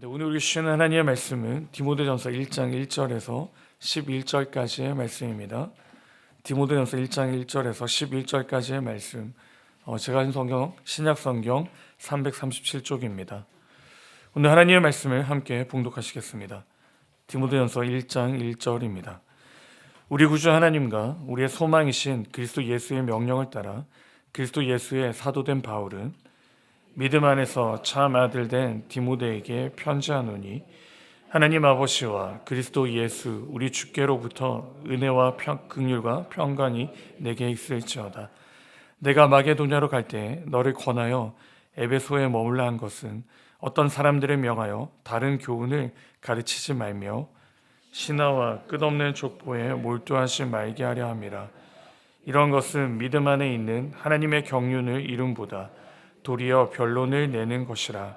네, 오늘 우리 주시는 하나님의 말씀은 디모데전서 1장 1절에서 11절까지의 말씀입니다. 디모데전서 1장 1절에서 11절까지의 말씀. 제가 가진 성경 신약 성경 337쪽입니다. 오늘 하나님의 말씀을 함께 봉독하시겠습니다. 디모데전서 1장 1절입니다. 우리 구주 하나님과 우리의 소망이신 그리스도 예수의 명령을 따라 그리스도 예수의 사도된 바울은 믿음 안에서 참 아들 된 디모데에게 편지하노니 하나님 아버지와 그리스도 예수 우리 주께로부터 은혜와 긍휼과 평강이 내게 있을지어다. 내가 마게도냐로 갈 때 너를 권하여 에베소에 머물라 한 것은 어떤 사람들을 명하여 다른 교훈을 가르치지 말며 신하와 끝없는 족보에 몰두하지 말게 하려 함이라. 이런 것은 믿음 안에 있는 하나님의 경륜을 이름보다 도리어 변론을 내는 것이라.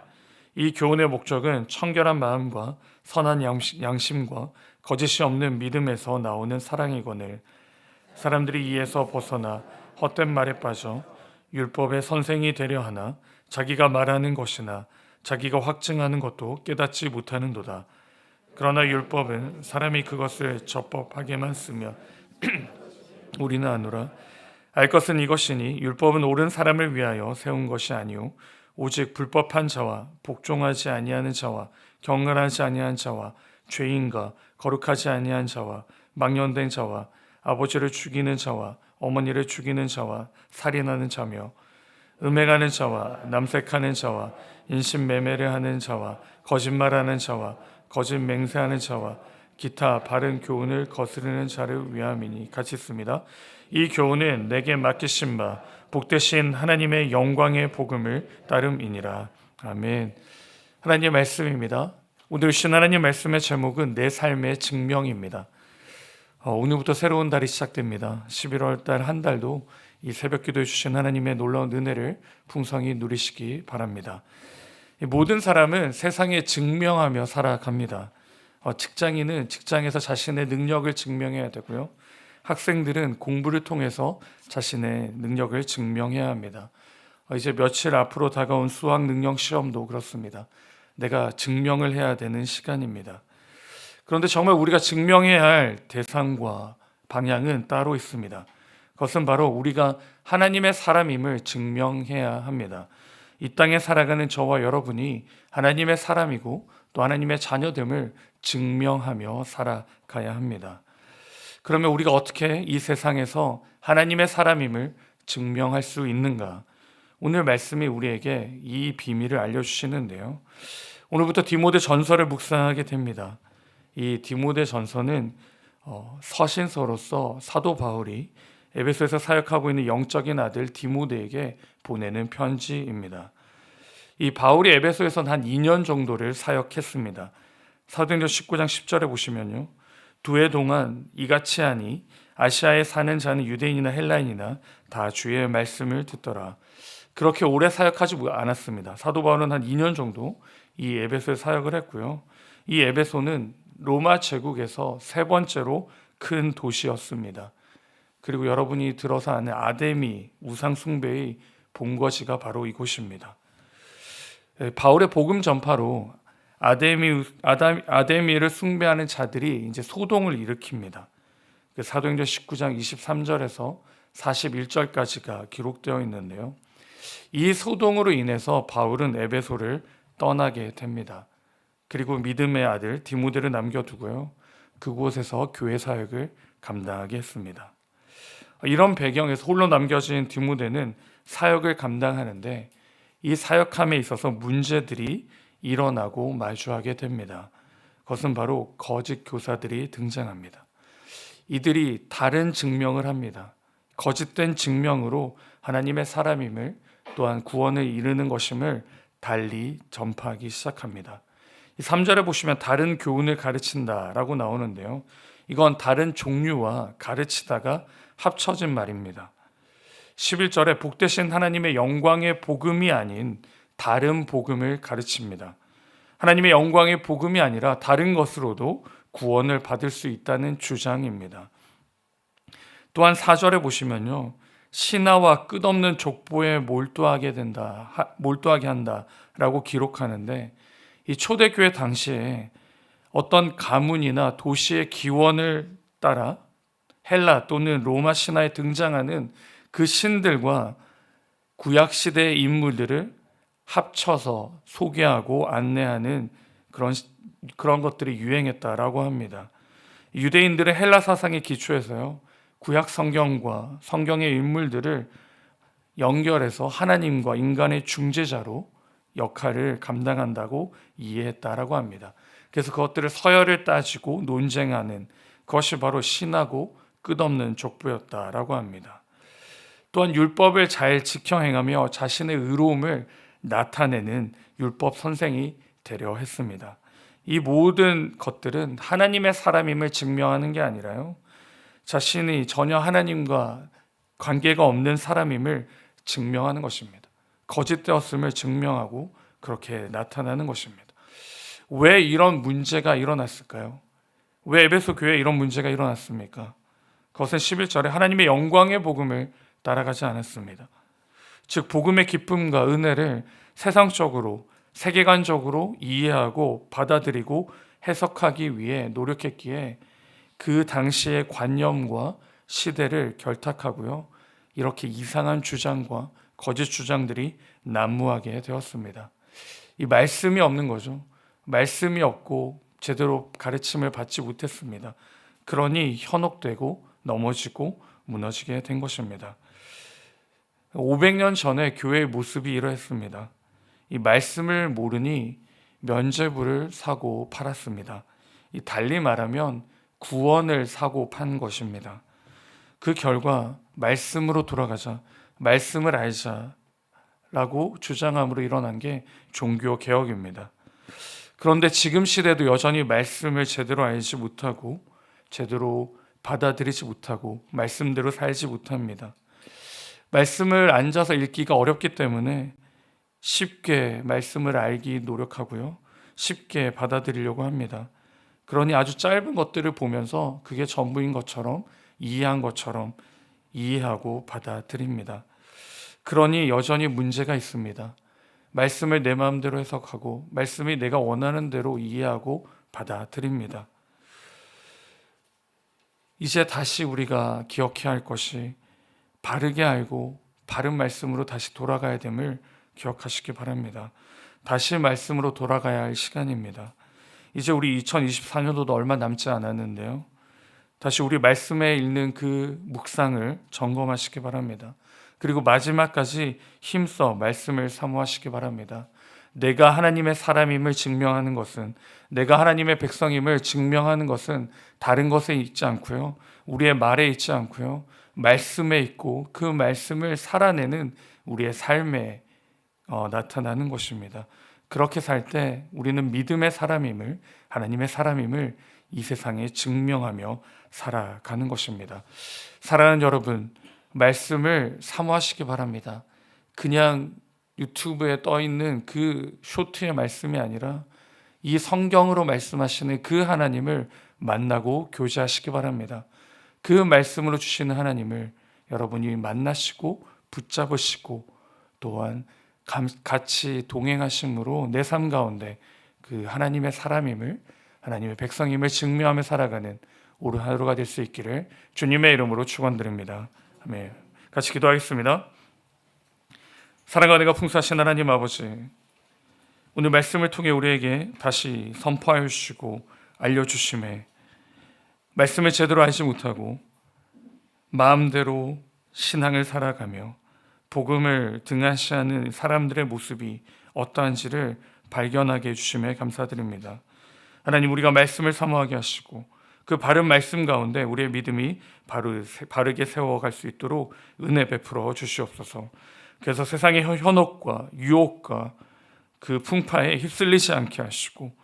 이 교훈의 목적은 청결한 마음과 선한 양심과 거짓이 없는 믿음에서 나오는 사랑이거늘 사람들이 이에서 벗어나 헛된 말에 빠져 율법의 선생이 되려 하나 자기가 말하는 것이나 자기가 확증하는 것도 깨닫지 못하는도다. 그러나 율법은 사람이 그것을 적법하게만 쓰며 우리는 아노라. 알 것은 이것이니 율법은 옳은 사람을 위하여 세운 것이 아니요 오직 불법한 자와 복종하지 아니하는 자와 경건하지 아니한 자와 죄인과 거룩하지 아니한 자와 망령된 자와 아버지를 죽이는 자와 어머니를 죽이는 자와 살인하는 자며 음행하는 자와 남색하는 자와 인신매매를 하는 자와 거짓말하는 자와 거짓 맹세하는 자와 기타 바른 교훈을 거스르는 자를 위함이니. 같이 씁니다. 이 교훈은 내게 맡기신 바 복되신 하나님의 영광의 복음을 따름이니라. 아멘. 하나님의 말씀입니다. 오늘 주신 하나님 말씀의 제목은 내 삶의 증명입니다. 오늘부터 새로운 달이 시작됩니다. 11월 달 한 달도 이 새벽 기도해 주신 하나님의 놀라운 은혜를 풍성히 누리시기 바랍니다. 모든 사람은 세상에 증명하며 살아갑니다. 직장인은 직장에서 자신의 능력을 증명해야 되고요. 학생들은 공부를 통해서 자신의 능력을 증명해야 합니다. 이제 며칠 앞으로 다가온 수학 능력 시험도 그렇습니다. 내가 증명을 해야 되는 시간입니다. 그런데 정말 우리가 증명해야 할 대상과 방향은 따로 있습니다. 그것은 바로 우리가 하나님의 사람임을 증명해야 합니다. 이 땅에 살아가는 저와 여러분이 하나님의 사람이고 또 하나님의 자녀됨을 증명하며 살아가야 합니다. 그러면 우리가 어떻게 이 세상에서 하나님의 사람임을 증명할 수 있는가? 오늘 말씀이 우리에게 이 비밀을 알려주시는데요. 오늘부터 디모데 전서를 묵상하게 됩니다. 이 디모데 전서는 서신서로서 사도 바울이 에베소에서 사역하고 있는 영적인 아들 디모데에게 보내는 편지입니다. 이 바울이 에베소에서는 한 2년 정도를 사역했습니다. 사도행전 19장 10절에 보시면요. 두 해 동안 이같이 하니 아시아에 사는 자는 유대인이나 헬라인이나 다 주의 말씀을 듣더라. 그렇게 오래 사역하지 않았습니다. 사도 바울은 한 2년 정도 이 에베소에 사역을 했고요. 이 에베소는 로마 제국에서 세 번째로 큰 도시였습니다. 그리고 여러분이 들어서 아는 아데미 우상 숭배의 본거지가 바로 이곳입니다. 바울의 복음 전파로 아데미를 숭배하는 자들이 이제 소동을 일으킵니다. 사도행전 19장 23절에서 41절까지가 기록되어 있는데요. 이 소동으로 인해서 바울은 에베소를 떠나게 됩니다. 그리고 믿음의 아들 디모데를 남겨두고요. 그곳에서 교회 사역을 감당하게 했습니다. 이런 배경에서 홀로 남겨진 디모데는 사역을 감당하는데 이 사역함에 있어서 문제들이 일어나고 마주하게 됩니다. 그것은 바로 거짓 교사들이 등장합니다. 이들이 다른 증명을 합니다. 거짓된 증명으로 하나님의 사람임을 또한 구원을 이루는 것임을 달리 전파하기 시작합니다. 3절에 보시면 다른 교훈을 가르친다라고 나오는데요. 이건 다른 종류와 가르치다가 합쳐진 말입니다. 11절에 복되신 하나님의 영광의 복음이 아닌 다른 복음을 가르칩니다. 하나님의 영광의 복음이 아니라 다른 것으로도 구원을 받을 수 있다는 주장입니다. 또한 4절에 보시면요. 신하와 끝없는 족보에 몰두하게 한다라고 기록하는데 이 초대교회 당시에 어떤 가문이나 도시의 기원을 따라 헬라 또는 로마 신화에 등장하는 그 신들과 구약시대의 인물들을 합쳐서 소개하고 안내하는 그런 것들이 유행했다라고 합니다. 유대인들의 헬라 사상의 기초에서요, 구약 성경과 성경의 인물들을 연결해서 하나님과 인간의 중재자로 역할을 감당한다고 이해했다라고 합니다. 그래서 그것들을 서열을 따지고 논쟁하는 것이 바로 신하고 끝없는 족보였다라고 합니다. 또한 율법을 잘 지켜 행하며 자신의 의로움을 나타내는 율법 선생이 되려 했습니다. 이 모든 것들은 하나님의 사람임을 증명하는 게 아니라요, 자신이 전혀 하나님과 관계가 없는 사람임을 증명하는 것입니다. 거짓되었음을 증명하고 그렇게 나타나는 것입니다. 왜 이런 문제가 일어났을까요? 왜 에베소 교회에 이런 문제가 일어났습니까? 그것은 11절에 하나님의 영광의 복음을 따라가지 않았습니다. 즉 복음의 기쁨과 은혜를 세상적으로 세계관적으로 이해하고 받아들이고 해석하기 위해 노력했기에 그 당시의 관념과 시대를 결탁하고요, 이렇게 이상한 주장과 거짓 주장들이 난무하게 되었습니다. 이 말씀이 없는 거죠. 말씀이 없고 제대로 가르침을 받지 못했습니다. 그러니 현혹되고 넘어지고 무너지게 된 것입니다. 500년 전에 교회의 모습이 이러했습니다. 이 말씀을 모르니 면죄부를 사고 팔았습니다. 이 달리 말하면 구원을 사고 판 것입니다. 그 결과 말씀으로 돌아가자, 말씀을 알자라고 주장함으로 일어난 게 종교 개혁입니다. 그런데 지금 시대도 여전히 말씀을 제대로 알지 못하고 제대로 받아들이지 못하고 말씀대로 살지 못합니다. 말씀을 앉아서 읽기가 어렵기 때문에 쉽게 말씀을 알기 노력하고요, 쉽게 받아들이려고 합니다. 그러니 아주 짧은 것들을 보면서 그게 전부인 것처럼 이해한 것처럼 이해하고 받아들입니다. 그러니 여전히 문제가 있습니다. 말씀을 내 마음대로 해석하고 말씀이 내가 원하는 대로 이해하고 받아들입니다. 이제 다시 우리가 기억해야 할 것이 바르게 알고 바른 말씀으로 다시 돌아가야 됨을 기억하시기 바랍니다. 다시 말씀으로 돌아가야 할 시간입니다. 이제 우리 2024년도도 얼마 남지 않았는데요, 다시 우리 말씀에 읽는 그 묵상을 점검하시기 바랍니다. 그리고 마지막까지 힘써 말씀을 사모하시기 바랍니다. 내가 하나님의 사람임을 증명하는 것은, 내가 하나님의 백성임을 증명하는 것은 다른 것에 있지 않고요, 우리의 말에 있지 않고요, 말씀에 있고 그 말씀을 살아내는 우리의 삶에 나타나는 것입니다. 그렇게 살 때 우리는 믿음의 사람임을, 하나님의 사람임을 이 세상에 증명하며 살아가는 것입니다. 사랑하는 여러분, 말씀을 사모하시기 바랍니다. 그냥 유튜브에 떠 있는 그 쇼트의 말씀이 아니라 이 성경으로 말씀하시는 그 하나님을 만나고 교제하시기 바랍니다. 그 말씀으로 주시는 하나님을 여러분이 만나시고 붙잡으시고 또한 같이 동행하심으로 내 삶 가운데 그 하나님의 사람임을, 하나님의 백성임을 증명하며 살아가는 오늘 하루가 될 수 있기를 주님의 이름으로 축원드립니다. 아멘. 같이 기도하겠습니다. 사랑과 은혜가 풍성하신 하나님 아버지, 오늘 말씀을 통해 우리에게 다시 선포하여 주시고 알려주심에 말씀을 제대로 알지 못하고 마음대로 신앙을 살아가며 복음을 등한시하는 사람들의 모습이 어떠한지를 발견하게 해주심에 감사드립니다. 하나님, 우리가 말씀을 사모하게 하시고 그 바른 말씀 가운데 우리의 믿음이 바르게 세워갈 수 있도록 은혜 베풀어 주시옵소서. 그래서 세상의 현혹과 유혹과 그 풍파에 휩쓸리지 않게 하시고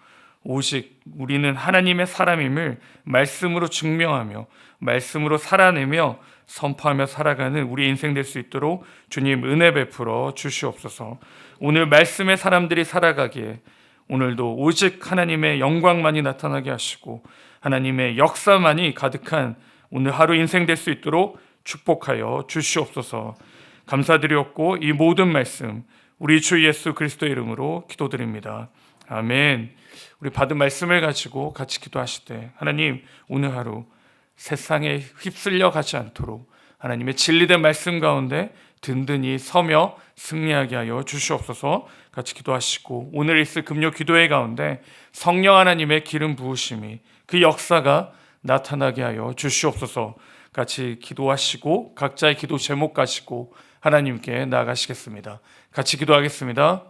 오직 우리는 하나님의 사람임을 말씀으로 증명하며 말씀으로 살아내며 선포하며 살아가는 우리 인생 될 수 있도록 주님 은혜 베풀어 주시옵소서. 오늘 말씀의 사람들이 살아가기에 오늘도 오직 하나님의 영광만이 나타나게 하시고 하나님의 역사만이 가득한 오늘 하루 인생 될 수 있도록 축복하여 주시옵소서. 감사드렸고 이 모든 말씀 우리 주 예수 그리스도의 이름으로 기도드립니다. 아멘. 우리 받은 말씀을 가지고 같이 기도하실 때 하나님 오늘 하루 세상에 휩쓸려 가지 않도록 하나님의 진리된 말씀 가운데 든든히 서며 승리하게 하여 주시옵소서. 같이 기도하시고 오늘 있을 금요 기도회 가운데 성령 하나님의 기름 부으심이 그 역사가 나타나게 하여 주시옵소서. 같이 기도하시고 각자의 기도 제목 가지고 하나님께 나아가시겠습니다. 같이 기도하겠습니다.